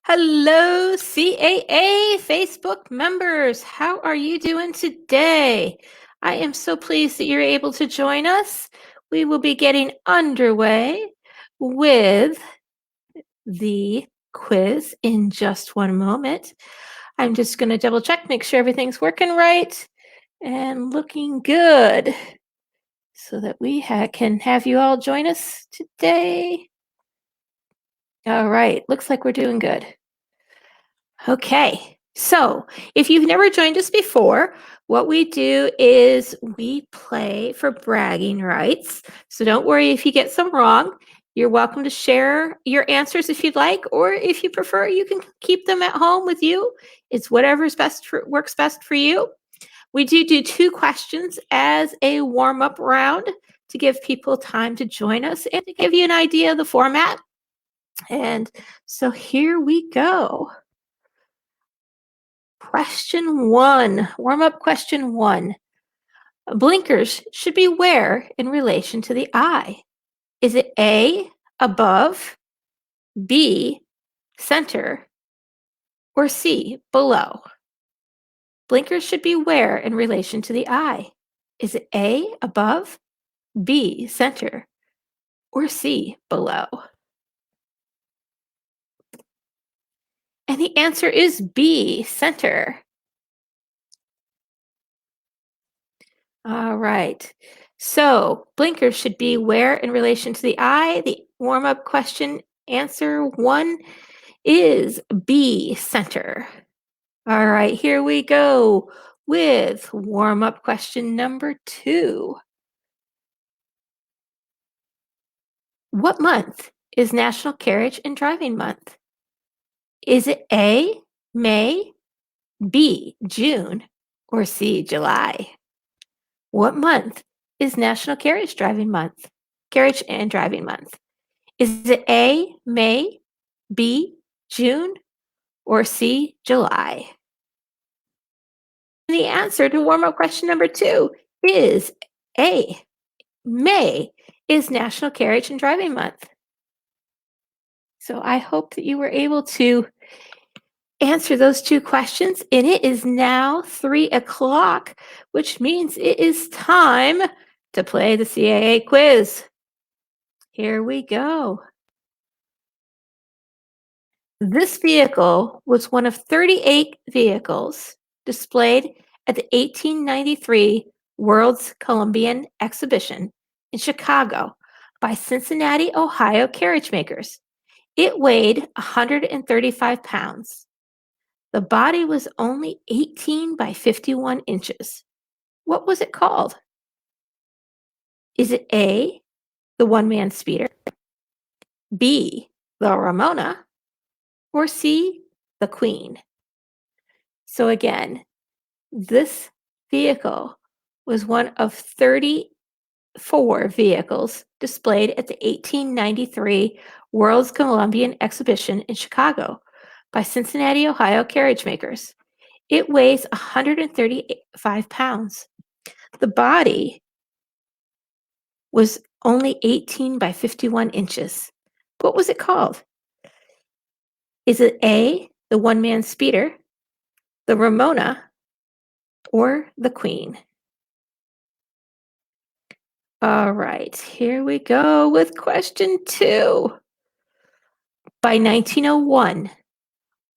Hello, CAA Facebook members. How are you doing today? I am so pleased that you're able to join us. We will be getting underway with the quiz in just one moment. I'm just going to double check, make sure everything's working right and looking good so that we can have you all join us today. All right, looks like we're doing good. Okay, so if you've never joined us before, what we do is we play for bragging rights. So don't worry if you get some wrong. You're welcome to share your answers if you'd like, or if you prefer, you can keep them at home with you. It's whatever's works best for you. We do two questions as a warm-up round to give people time to join us and to give you an idea of the format. And so here we go. Question one, warm-up question one. Blinkers should be where in relation to the eye? Is it A, above, B, center, or C, below? Blinkers should be where in relation to the eye? Is it A, above, B, center, or C, below? And the answer is B, center. All right. So blinkers should be where in relation to the eye? The warm-up question answer one is B, center. All right, here we go with warm-up question number two. What month is National Carriage and Driving Month? Is it A, May, B, June, or C, July? What month is National Carriage Driving Month? Carriage and Driving Month. Is it A, May, B, June, or C, July? And the answer to warm-up question number two is A. May is National Carriage and Driving Month. So I hope that you were able to answer those two questions. And it is now 3 o'clock, which means it is time to play the CAA quiz. Here we go. This vehicle was one of 38 vehicles displayed at the 1893 World's Columbian Exhibition in Chicago by Cincinnati, Ohio carriage makers. It weighed 135 pounds. The body was only 18 by 51 inches. What was it called? Is it A, the one-man speeder, B, the Ramona, or C, the Queen? So again, this vehicle was one of 34 vehicles displayed at the 1893 World's Columbian Exhibition in Chicago by Cincinnati, Ohio carriage makers. It weighs 135 pounds. The body was only 18 by 51 inches. What was it called? Is it A, the one-man speeder, the Ramona, or the Queen? All right, here we go with question two. By 1901,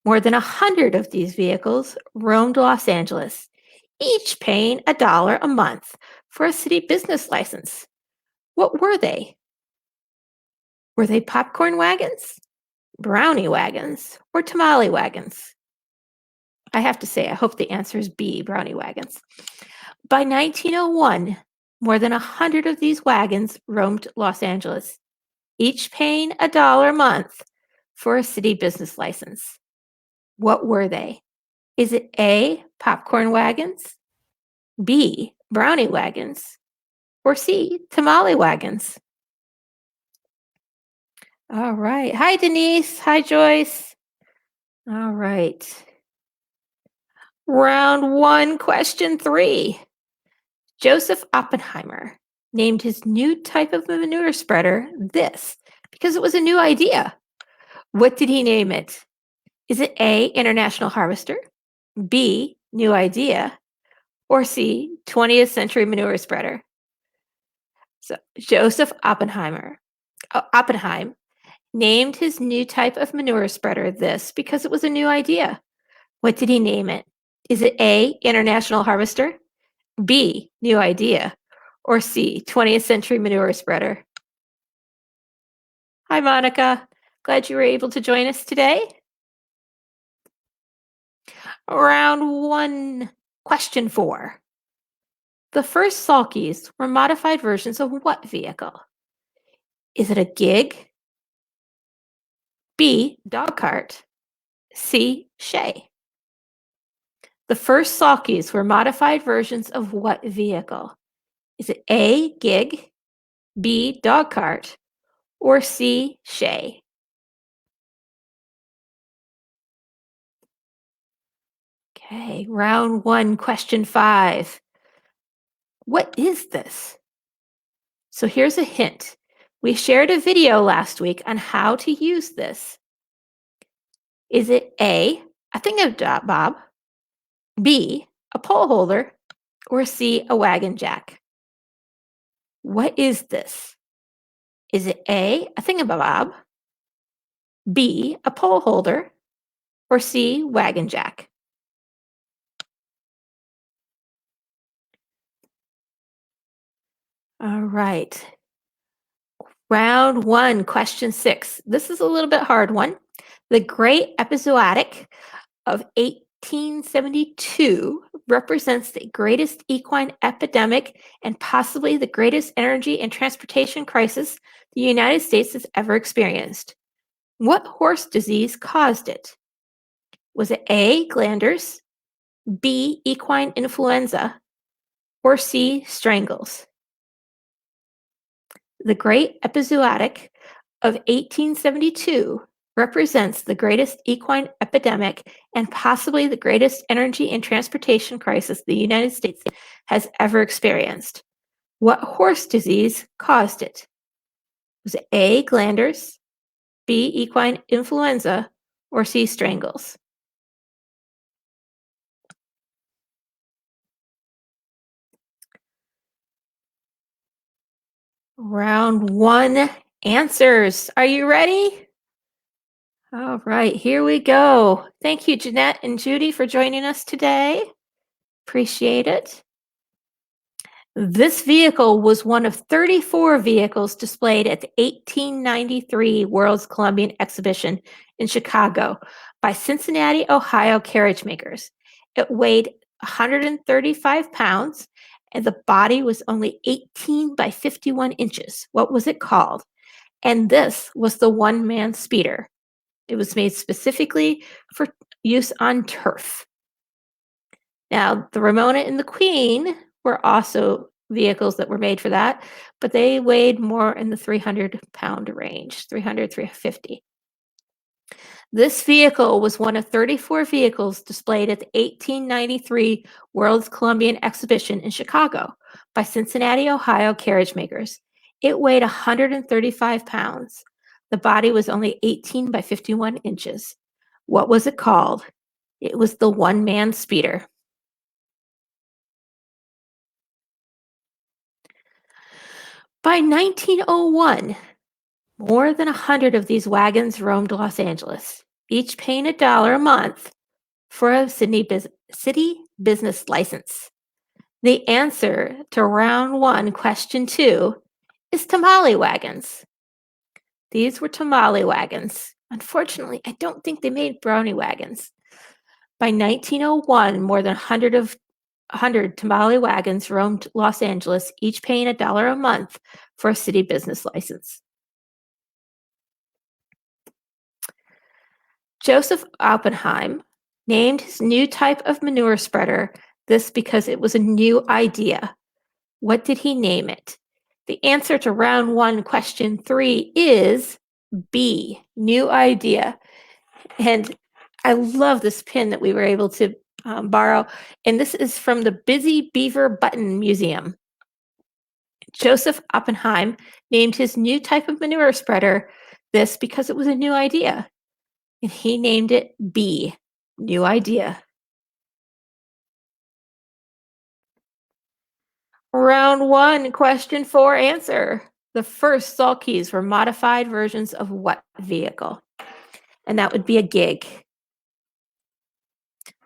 more than 100 of these vehicles roamed Los Angeles, each paying $1 a month for a city business license. What were they? Were they popcorn wagons, brownie wagons, or tamale wagons? I have to say, I hope the answer is B, brownie wagons. By 1901, more than 100 of these wagons roamed Los Angeles, each paying $1 a month for a city business license. What were they? Is it A, popcorn wagons, B, brownie wagons, or C, tamale wagons? All right. Hi, Denise. Hi, Joyce. All right. Round one, question three. Joseph Oppenheimer named his new type of manure spreader this because it was a new idea. What did he name it? Is it A, International Harvester, B, New Idea, or C, 20th Century Manure Spreader? So Joseph Oppenheim named his new type of manure spreader this because it was a new idea. What did he name it? Is it A, International Harvester, B, New Idea, or C, 20th Century Manure Spreader? Hi, Monica. Glad you were able to join us today. Round 1, question 4. The first sulkies were modified versions of what vehicle? Is it a gig, B, dog cart, C, shay? The first sulkies were modified versions of what vehicle? Is it A, gig, B, dog cart, or C, shay? Okay, round 1, question 5. What is this? So here's a hint. We shared a video last week on how to use this. Is it A, a thingamabob, B, a pole holder, or C, a wagon jack? What is this? Is it A, a thingamabob, B, a pole holder, or C, wagon jack? All right. Round 1, question 6. This is a little bit hard one. The Great Epizootic of 1872 represents the greatest equine epidemic and possibly the greatest energy and transportation crisis the United States has ever experienced. What horse disease caused it? Was it A, glanders, B, equine influenza, or C, strangles? The Great Epizootic of 1872 represents the greatest equine epidemic and possibly the greatest energy and transportation crisis the United States has ever experienced. What horse disease caused it? Was it A, glanders, B, equine influenza, or C, strangles? Round 1, answers. Are you ready? All right, here we go. Thank you, Jeanette and Judy, for joining us today. Appreciate it. This vehicle was one of 34 vehicles displayed at the 1893 World's Columbian Exhibition in Chicago by Cincinnati, Ohio carriage makers. It weighed 135 pounds and the body was only 18 by 51 inches. What was it called? And this was the one-man speeder. It was made specifically for use on turf. Now, the Ramona and the Queen were also vehicles that were made for that, but they weighed more in the 300-pound range, 300, 350. This vehicle was one of 34 vehicles displayed at the 1893 World's Columbian Exhibition in Chicago by Cincinnati, Ohio carriage makers. It weighed 135 pounds. The body was only 18 by 51 inches. What was it called? It was the one-man speeder. By 1901, more than 100 of these wagons roamed Los Angeles, each paying $1 a month for a city business license. The answer to round 1, question 2, is tamale wagons. These were tamale wagons. Unfortunately, I don't think they made brownie wagons. By 1901, more than 100 tamale wagons roamed Los Angeles, each paying $1 a month for a city business license. Joseph Oppenheim named his new type of manure spreader this because it was a new idea. What did he name it? The answer to round 1, question 3 is B, new idea. And I love this pin that we were able to borrow. And this is from the Busy Beaver Button Museum. Joseph Oppenheim named his new type of manure spreader this because it was a new idea. and he named it B. New idea. Round one, question four, answer. The first sulkies were modified versions of what vehicle? And that would be a gig.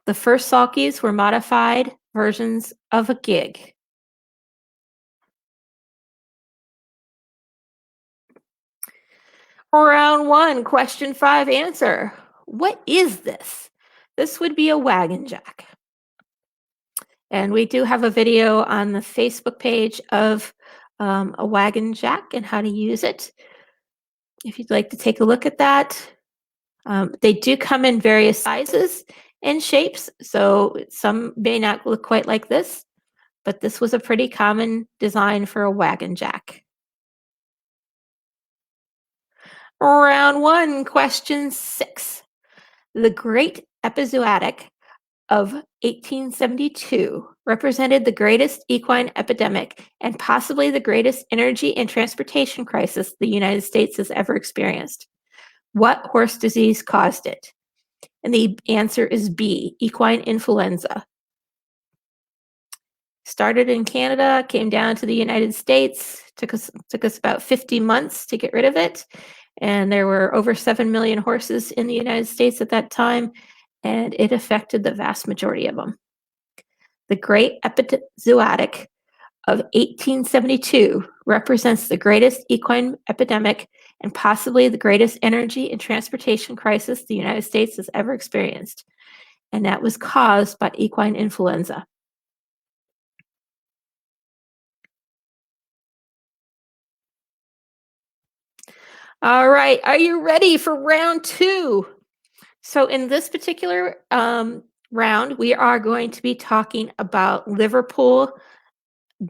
The first sulkies were modified versions of a gig. Round one, question five, answer. What is this? This would be a wagon jack. And we do have a video on the Facebook page of a wagon jack and how to use it. If you'd like to take a look at that, they do come in various sizes and shapes. So some may not look quite like this, but this was a pretty common design for a wagon jack. Round one, question six. The Great Epizootic of 1872 represented the greatest equine epidemic and possibly the greatest energy and transportation crisis the United States has ever experienced. What horse disease caused it? And the answer is B, equine influenza. Started in Canada, came down to the United States, took us about 50 months to get rid of it. And there were over 7 million horses in the United States at that time, and it affected the vast majority of them. The Great Epizootic of 1872 represents the greatest equine epidemic and possibly the greatest energy and transportation crisis the United States has ever experienced. And that was caused by equine influenza. All right, are you ready for round two? So in this particular round, we are going to be talking about Liverpool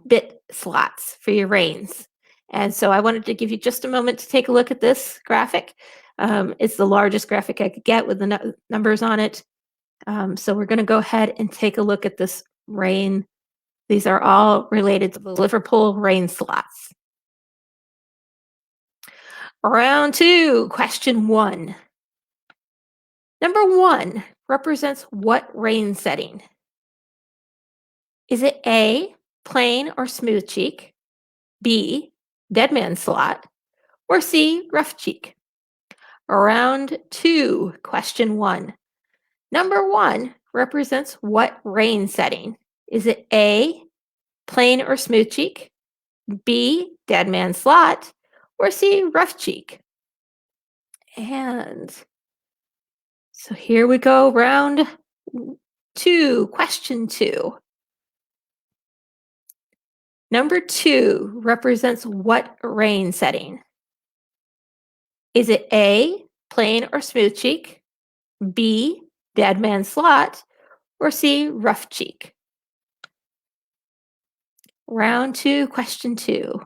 bit slots for your reins. And so I wanted to give you just a moment to take a look at this graphic. It's the largest graphic I could get with the numbers on it. So we're going to go ahead and take a look at this rein. These are all related to the Liverpool rein slots. Round two, question one. Number one represents what rein setting? Is it A, plain or smooth cheek, B, dead man slot, or C, rough cheek? Round two, question one. Number one represents what rein setting? Is it A, plain or smooth cheek, B, dead man slot, or C, rough cheek? And so here we go, round two, question two. Number two represents what rein setting? Is it A, plain or smooth cheek, B, dead man slot, or C, rough cheek? Round two, question two.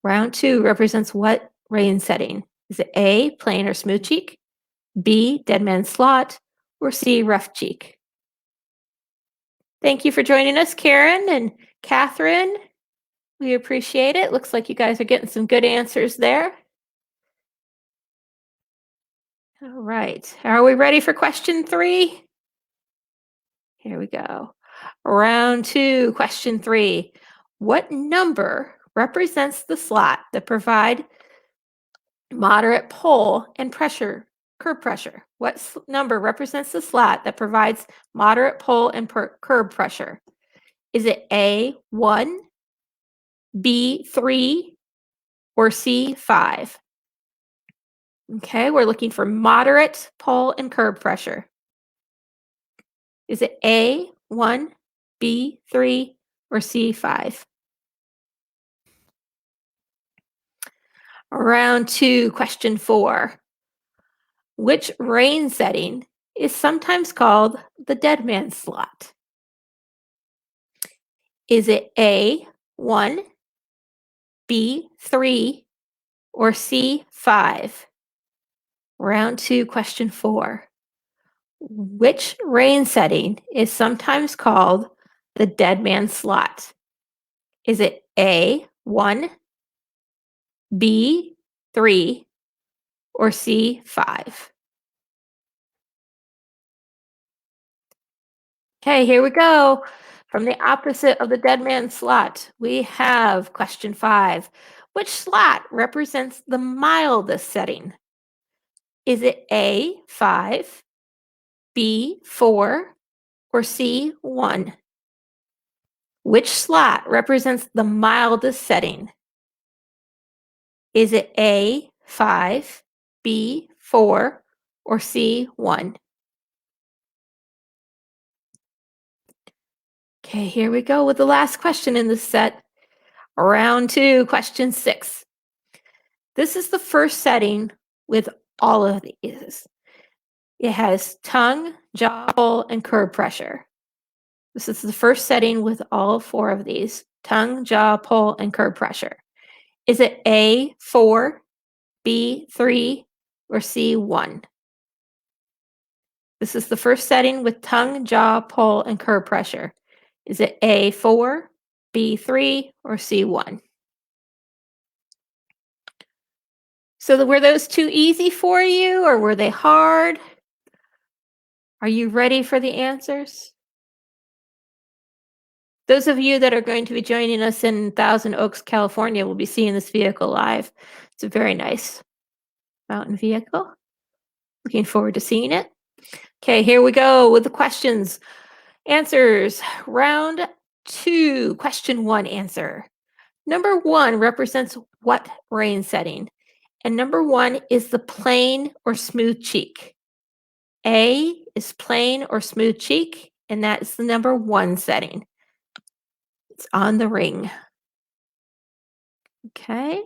Round two represents what rein setting? Is it A, plain or smooth cheek, B, dead man slot, or C, rough cheek? Thank you for joining us, Karen and Catherine. We appreciate it. Looks like you guys are getting some good answers there. All right. Are we ready for question three? Here we go. Round two, question three. What number represents the slot that provide moderate pull and pressure, curb pressure? What number represents the slot that provides moderate pull and curb pressure? Is it A1, B3, or C5? Okay, we're looking for moderate pull and curb pressure. Is it A1, B3, or C5? Round two, question four. Which rein setting is sometimes called the dead man slot? Is it A1, B3, or C5? Round two, question four. Which rein setting is sometimes called the dead man slot? Is it A1, B3, or C5? Okay, here we go. From the opposite of the dead man slot, we have question 5. Which slot represents the mildest setting? Is it A, 5, B, 4, or C, 1? Which slot represents the mildest setting? Is it A, 5, B, 4, or C, 1? Okay, here we go with the last question in this set. Round 2, question 6. This is the first setting with all of these. It has tongue, jaw, pull, and curb pressure. This is the first setting with all 4 of these: tongue, jaw, pull, and curb pressure. Is it A, 4, B, 3, or C, 1? This is the first setting with tongue, jaw, pull, and curb pressure. Is it A, 4, B, 3, or C, 1? So were those too easy for you, or were they hard? Are you ready for the answers? Those of you that are going to be joining us in Thousand Oaks, California, will be seeing this vehicle live. It's a very nice mountain vehicle. Looking forward to seeing it. Okay, here we go with the questions. Answers. Round 2, question 1 answer. Number 1 represents what rain setting? And number 1 is the plain or smooth cheek. A is plain or smooth cheek, and that is the number 1 setting. It's on the ring. Okay.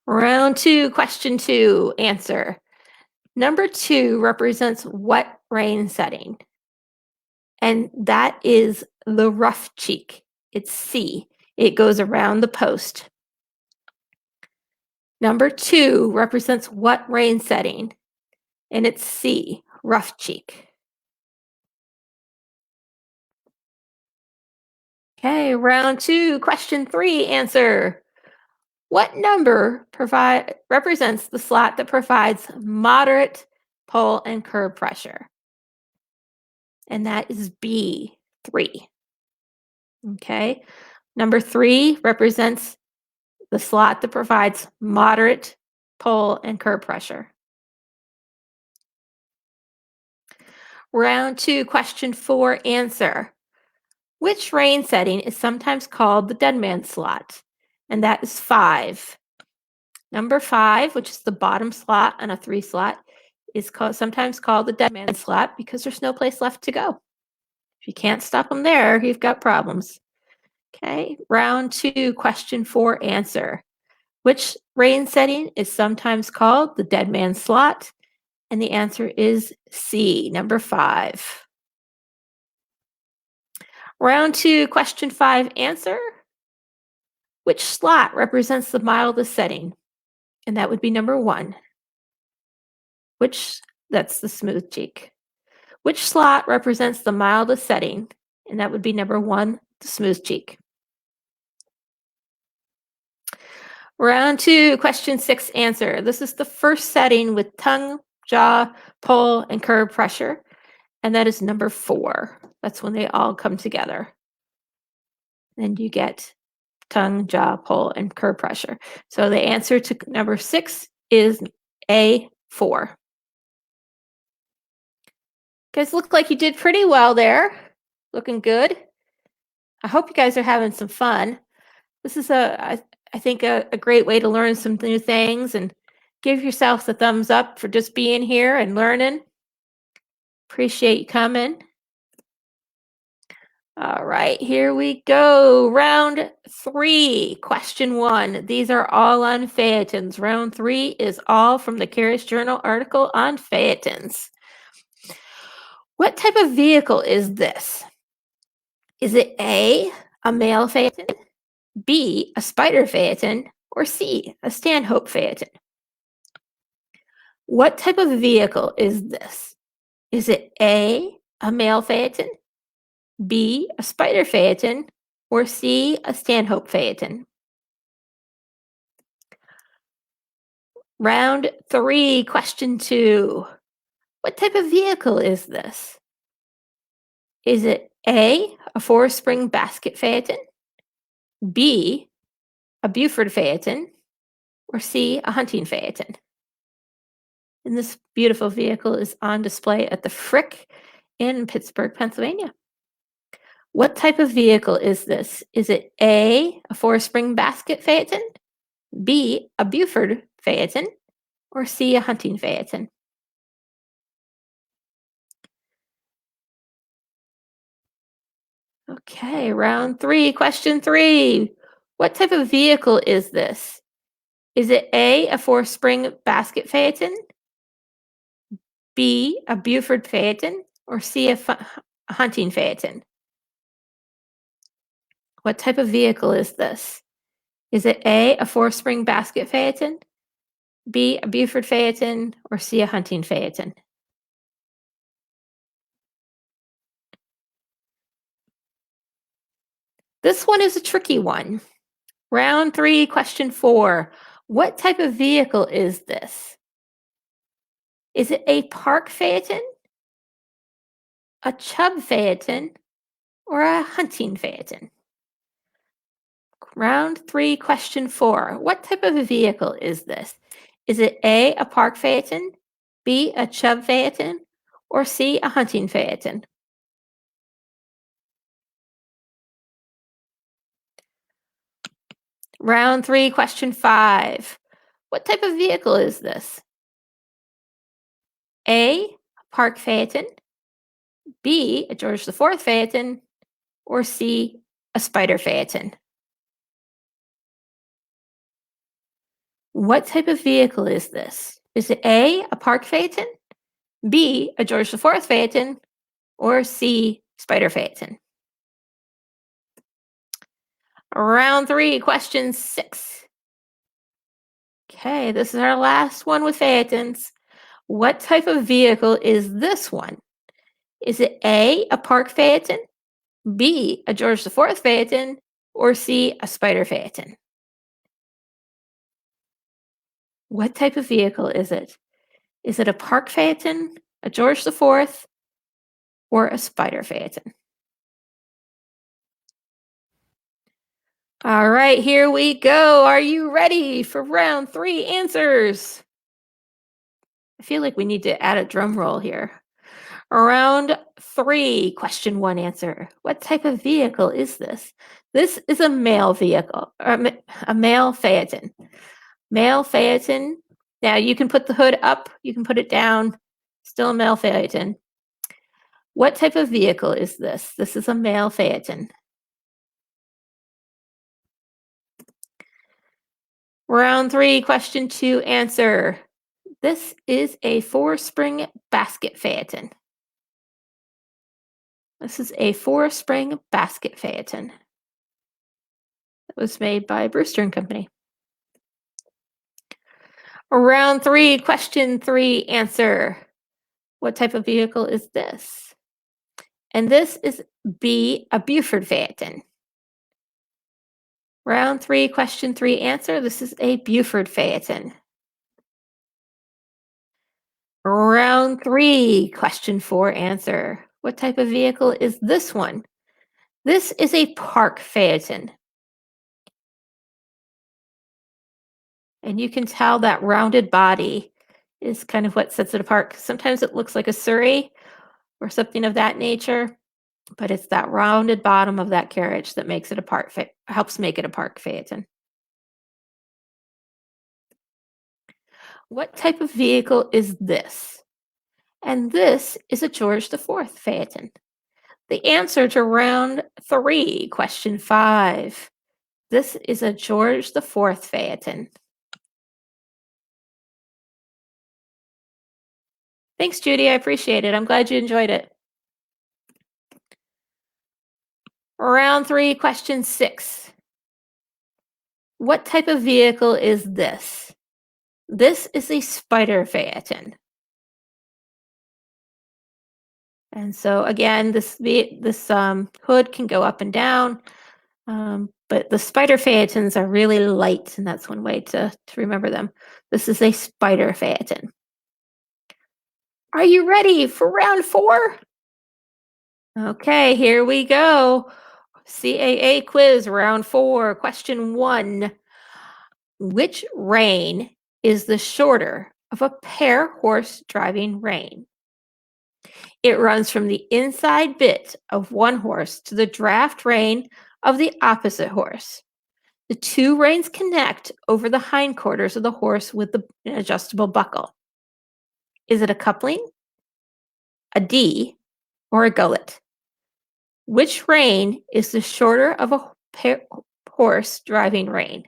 Round 2, question 2 answer. Number 2 represents what rain setting? And that is the rough cheek. It's C. It goes around the post. Number 2 represents what rain setting? And it's C, rough cheek. Okay, round 2, question 3 answer. What number represents the slot that provides moderate pull and curb pressure? And that is B, 3. Okay. Number 3 represents the slot that provides moderate pull and curb pressure. Round 2, question 4 answer. Which rain setting is sometimes called the dead man slot? And that is 5. Number 5, which is the bottom slot on a 3 slot, is sometimes called the dead man slot because there's no place left to go. If you can't stop them there, you've got problems. Okay, round 2, question 4 answer. Which rain setting is sometimes called the dead man slot? And the answer is C, number 5. Round 2, question 5 answer. Which slot represents the mildest setting? And that would be number 1. That's the smooth cheek. Which slot represents the mildest setting? And that would be number 1, the smooth cheek. Round 2, question 6 answer. This is the first setting with tongue, jaw, pull, and curb pressure. And that is number 4. That's when they all come together. And you get tongue, jaw, pull, and curb pressure. So the answer to number 6 is A, 4. Guys, look like you did pretty well there. Looking good. I hope you guys are having some fun. This is I think a great way to learn some new things, and give yourself the thumbs up for just being here and learning. Appreciate you coming. All right, here we go. Round 3, question 1. These are all on Phaetons. Round 3 is all from the Carriage Journal article on Phaetons. What type of vehicle is this? Is it A, a mail Phaeton, B, a spider Phaeton, or C, a Stanhope Phaeton? What type of vehicle is this? Is it A, a mail Phaeton, B, a spider Phaeton, or C, a Stanhope Phaeton? Round 3, question 2. What type of vehicle is this? Is it A, a four-spring basket phaeton, B, a Buford phaeton, or C, a hunting phaeton? And this beautiful vehicle is on display at the Frick in Pittsburgh, Pennsylvania. What type of vehicle is this? Is it A, a four-spring basket phaeton, B, a Buford phaeton, or C, a hunting phaeton? Okay, round three, question three. What type of vehicle is this? Is it A, a four-spring basket phaeton, B, a Buford phaeton, or C, a hunting phaeton? What type of vehicle is this? Is it A, a four-spring basket phaeton, B, a Buford phaeton, or C, a hunting phaeton? This one is a tricky one. Round three, question four. What type of vehicle is this? Is it a park phaeton, a Chubb phaeton, or a hunting phaeton? Round three, question four. What type of a vehicle is this? Is it A, a park phaeton, B, a Chubb phaeton, or C, a hunting phaeton? Round three, question five. What type of vehicle is this? A, a park phaeton, B, a George IV phaeton, or C, a spider phaeton? What type of vehicle is this? Is it A, a park phaeton, B, a George IV phaeton, or C, spider phaeton? Round three, question six. Okay, this is our last one with phaetons. What type of vehicle is this one? Is it A, a park phaeton, B, a George IV phaeton, or C, a spider phaeton? What type of vehicle is it? Is it a park phaeton, a George IV, or a spider phaeton? All right, here we go. Are you ready for round three answers? I feel like we need to add a drum roll here. Round three, question one answer. What type of vehicle is this? This is a male vehicle, or a male phaeton. Male phaeton. Now you can put the hood up, you can put it down. Still a male phaeton. What type of vehicle is this? This is a male phaeton. Round three, question two answer. This is a four-spring basket phaeton. This is a four-spring basket phaeton. It was made by Brewster and Company. Round three, question three answer. What type of vehicle is this? And this is B, a Buford phaeton. Round three, question three answer. This is a Buford phaeton. Round three, question four answer. What type of vehicle is this one? This is a park phaeton. And you can tell that rounded body is kind of what sets it apart. Sometimes it looks like a Surrey or something of that nature, but it's that rounded bottom of that carriage that makes it helps make it a park phaeton. What type of vehicle is this? And this is a George IV phaeton. The answer to round three, question five. This is a George IV phaeton. Thanks, Judy. I appreciate it. I'm glad you enjoyed it. Round three, question six. What type of vehicle is this? This is a spider phaeton. And so again, this hood can go up and down, but the spider phaetons are really light, and that's one way to remember them. This is a spider phaeton. Are you ready for round four? Okay, here we go. CAA quiz round 4, question 1. Which rein is the shorter of a pair horse driving rein? It runs from the inside bit of one horse to the draft rein of the opposite horse. The two reins connect over the hindquarters of the horse with an adjustable buckle. Is it a coupling, a D, or a gullet? Which rein is the shorter of a horse driving rein?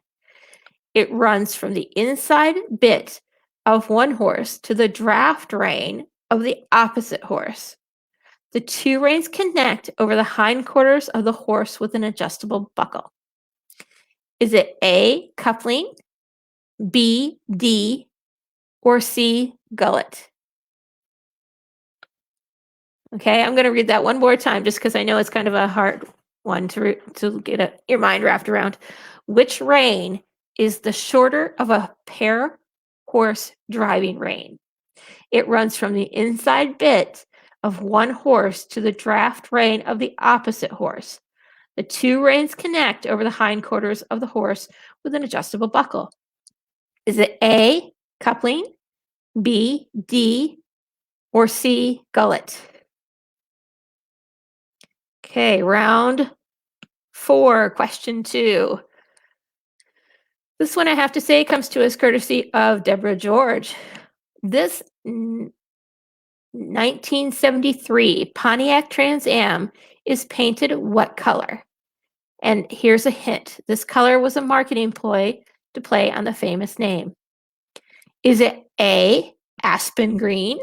It runs from the inside bit of one horse to the draft rein of the opposite horse. The two reins connect over the hindquarters of the horse with an adjustable buckle. Is it A, coupling, B, D, or C, gullet? Okay, I'm going to read that one more time just because I know it's kind of a hard one to get your mind wrapped around. Which rein is the shorter of a pair horse driving rein? It runs from the inside bit of one horse to the draft rein of the opposite horse. The two reins connect over the hindquarters of the horse with an adjustable buckle. Is it A, coupling, B, D, or C, gullet? Okay, round 4, question 2. This one I have to say comes to us courtesy of Deborah George. This 1973 Pontiac Trans Am is painted what color? And here's a hint. This color was a marketing ploy to play on the famous name. Is it A, aspen green,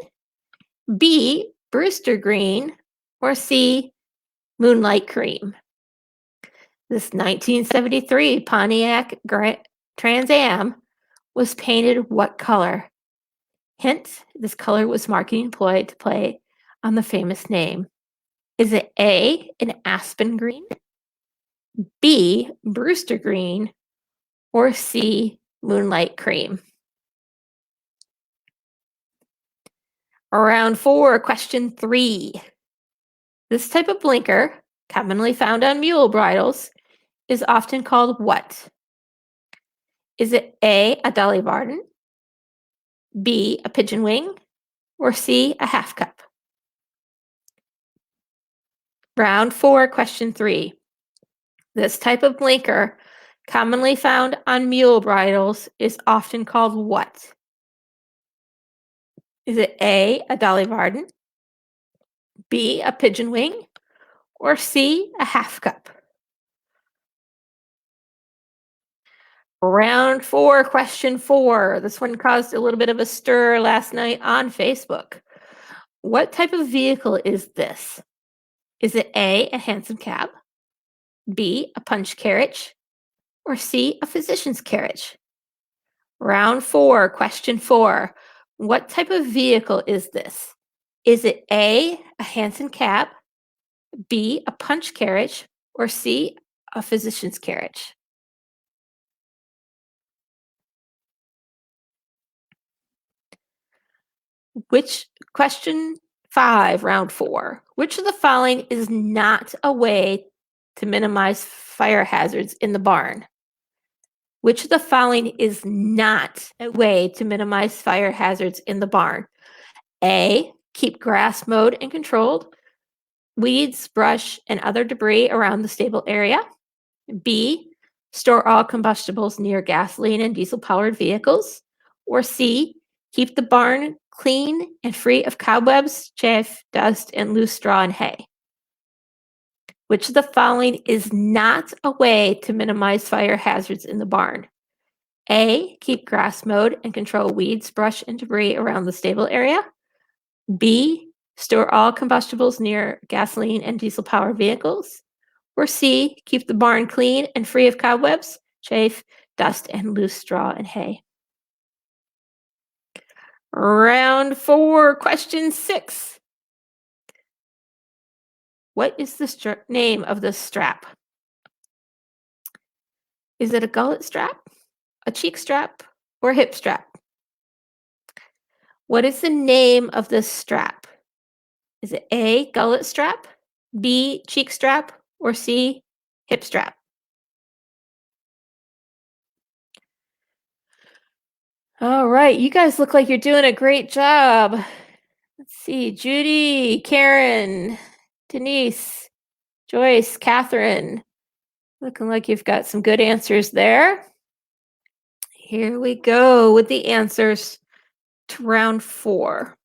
B, Brewster green, or C, moonlight cream? This 1973 Pontiac Trans Am was painted what color? Hint, this color was marketing ploy to play on the famous name. Is it A, an aspen green, B, Brewster green, or C, moonlight cream? Round 4, question 3. This type of blinker, commonly found on mule bridles, is often called what? Is it A, a Dolly Varden, B, a pigeon wing, or C, a half cup? Round 4, question 3. This type of blinker, commonly found on mule bridles, is often called what? Is it A, a Dolly Varden, B, a pigeon wing, or C, a half cup? Round 4, question 4. This one caused a little bit of a stir last night on Facebook. What type of vehicle is this? Is it A, a hansom cab, B, a punch carriage, or C, a physician's carriage? Round 4, question 4. What type of vehicle is this? Is it A, a hansom cab, B, a punch carriage, or C, a physician's carriage? Question 5, round 4. Which of the following is not a way to minimize fire hazards in the barn? Which of the following is not a way to minimize fire hazards in the barn? A, keep grass mowed and controlled, weeds, brush, and other debris around the stable area. B, store all combustibles near gasoline and diesel-powered vehicles. Or C, keep the barn clean and free of cobwebs, chaff, dust, and loose straw and hay. Which of the following is not a way to minimize fire hazards in the barn? A, keep grass mowed and control weeds, brush, and debris around the stable area. B, store all combustibles near gasoline and diesel-powered vehicles. Or C, keep the barn clean and free of cobwebs, chaff, dust, and loose straw and hay. Round 4, question 6. What is the name of this strap? Is it a gullet strap, a cheek strap, or a hip strap? What is the name of this strap? Is it A, gullet strap, B, cheek strap, or C, hip strap? All right, you guys look like you're doing a great job. Let's see, Judy, Karen, Denise, Joyce, Catherine. Looking like you've got some good answers there. Here we go with the answers to round 4.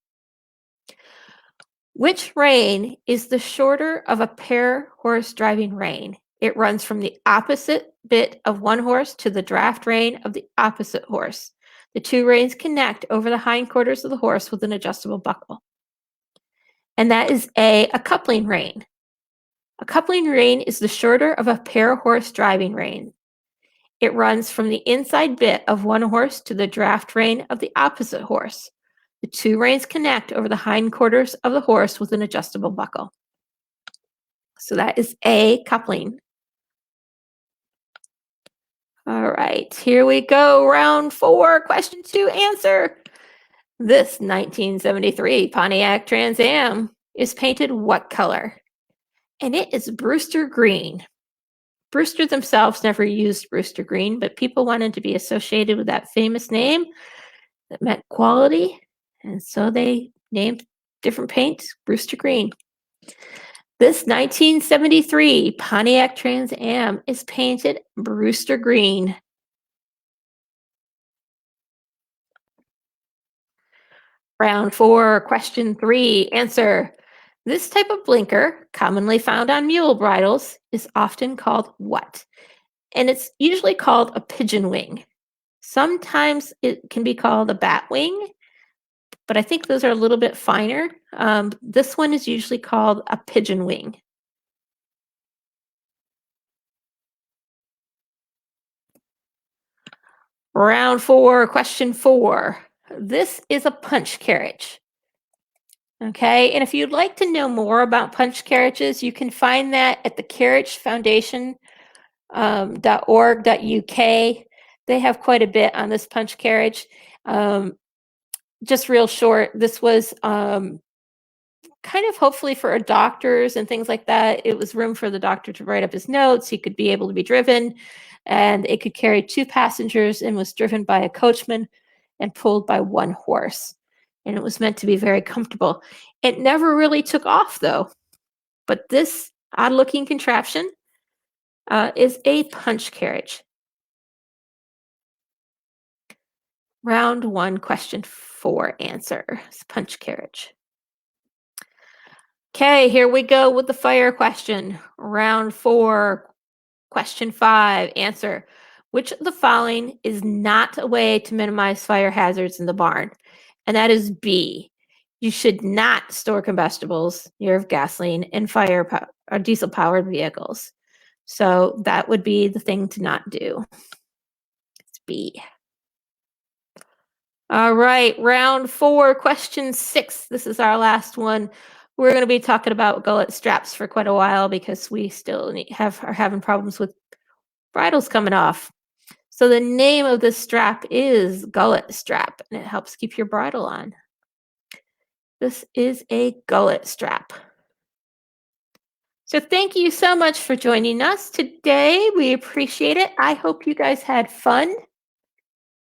Which rein is the shorter of a pair horse driving rein? It runs from the opposite bit of one horse to the draft rein of the opposite horse. The two reins connect over the hindquarters of the horse with an adjustable buckle. And that is a coupling rein. A coupling rein is the shorter of a pair horse driving rein. It runs from the inside bit of one horse to the draft rein of the opposite horse. The two reins connect over the hindquarters of the horse with an adjustable buckle. So that is a coupling. All right, here we go. Round 4, question 2, answer. This 1973 Pontiac Trans Am is painted what color? And it is Brewster green. Brewster themselves never used Brewster green, but people wanted to be associated with that famous name that meant quality, and so they named different paint Brewster green. This 1973 Pontiac Trans Am is painted Brewster green. Round 4, question 3, answer. This type of blinker, commonly found on mule bridles, is often called what? And it's usually called a pigeon wing. Sometimes it can be called a bat wing, but I think those are a little bit finer. This one is usually called a pigeon wing. Round 4, question 4. This is a punch carriage. Okay, and if you'd like to know more about punch carriages, you can find that at the carriagefoundation.org.uk. They have quite a bit on this punch carriage. Just real short, this was kind of hopefully for doctors and things like that. It was room for the doctor to write up his notes. He could be able to be driven, and it could carry 2 passengers and was driven by a coachman and pulled by 1 horse. And it was meant to be very comfortable. It never really took off, though. But this odd-looking contraption is a punch carriage. Round 1, question 4, answer. It's punch carriage. Okay, here we go with the fire question. Round 4, question 5, answer. Which of the following is not a way to minimize fire hazards in the barn? And that is B. You should not store combustibles near gasoline and fire or diesel-powered vehicles. So that would be the thing to not do. It's B. All right, round 4, question 6. This is our last one. We're going to be talking about gullet straps for quite a while because we still are having problems with bridles coming off. So the name of this strap is gullet strap, and it helps keep your bridle on. This is a gullet strap. So thank you so much for joining us today. We appreciate it. I hope you guys had fun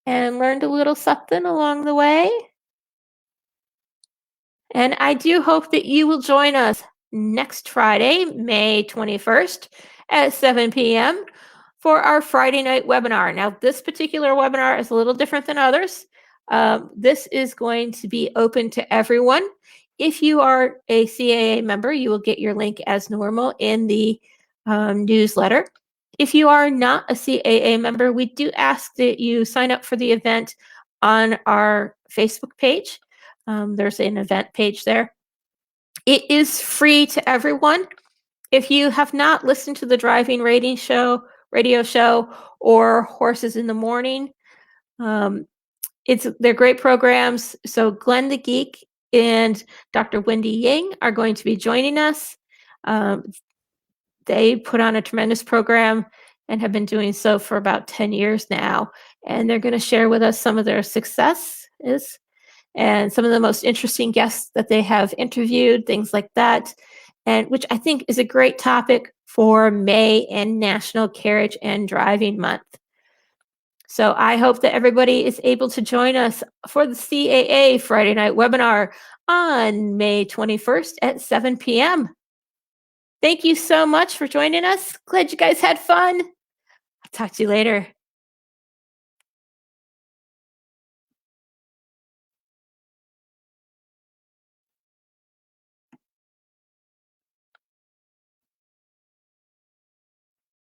and learned a little something along the way. And I do hope that you will join us next Friday, May 21st at 7 p.m. for our Friday night webinar. Now, this particular webinar is a little different than others. This is going to be open to everyone. If you are a CAA member, you will get your link as normal in the newsletter. If you are not a CAA member, we do ask that you sign up for the event on our Facebook page. There's an event page there. It is free to everyone. If you have not listened to the driving radio show or Horses in the Morning, they're great programs. So Glenn the Geek and Dr. Wendy Ying are going to be joining us. They put on a tremendous program and have been doing so for about 10 years now. And they're going to share with us some of their successes and some of the most interesting guests that they have interviewed, things like that. and which I think is a great topic for May and National Carriage and Driving Month. So I hope that everybody is able to join us for the CAA Friday night webinar on May 21st at 7 p.m. Thank you so much for joining us. Glad you guys had fun. I'll talk to you later.